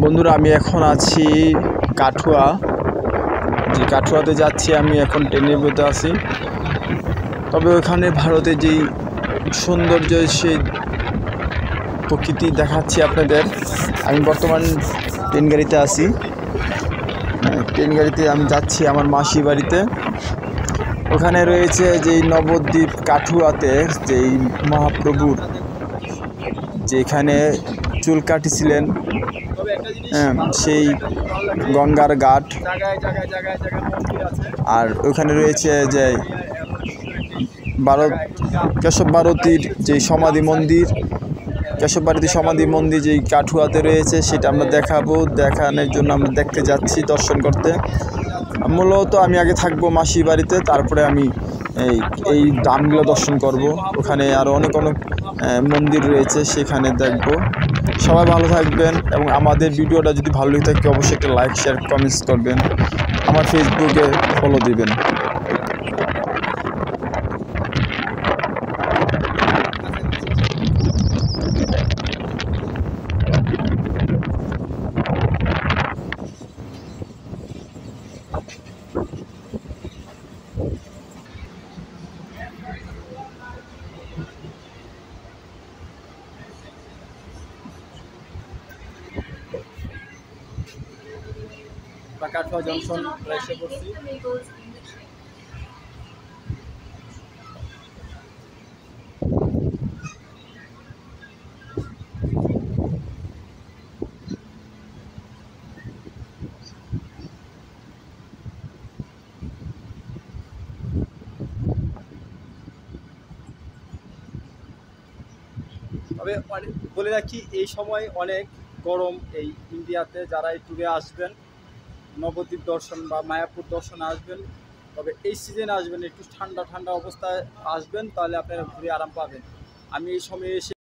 বন্ধুরা, আমি এখন আছি কাঠুয়া। যে কাঠুয়াতে যাচ্ছি, আমি এখন ট্রেনের মধ্যে আছি। তবে ওখানে ভারতে যেই সৌন্দর্য, সেই প্রকৃতি দেখাচ্ছি আপনাদের। আমি বর্তমান ট্রেন গাড়িতে আছি। ট্রেন গাড়িতে আমি যাচ্ছি আমার মাসি বাড়িতে। ওখানে রয়েছে যেই নবদ্বীপ কাঠুয়াতে যেই মহাপ্রভুর যেখানে চুল কাটিছিলেন, সেই গঙ্গার ঘাট। আর ওখানে রয়েছে যে কেশব ভারতীর যে সমাধি মন্দির, কেশব ভারতী সমাধি মন্দির যেই কাঠুয়াতে রয়েছে, সেটা আমরা দেখানোর জন্য আমরা দেখতে যাচ্ছি, দর্শন করতে। মূলত আমি আগে থাকবো মাসি বাড়িতে, তারপরে আমি এই দামগুলো দর্শন করব। ওখানে আরও অনেক মন্দির রয়েছে, সেখানে দেখব। সবাই ভালো থাকবেন এবং আমাদের ভিডিওটা যদি ভালো লেগে থাকে অবশ্যই একটা লাইক, শেয়ার, কমেন্টস করবেন। আমার ফেসবুকে ফলো দিবেন। কাঠুয়া জংশন এসে পড়ছি। তবে বলে রাখি, এই সময় অনেক গরম। এই ইন্ডিয়াতে যারা এই ট্যুরে আসবেন, নবদ্বীপ দর্শন বা মায়াপুর দর্শনে আসবেন, তবে এই সিজনে আসবেন, একটু ঠান্ডা ঠান্ডা অবস্থায় আসবেন, তাহলে আপনারা ঘুরে আরাম পাবেন। আমি এই সময়ে এসে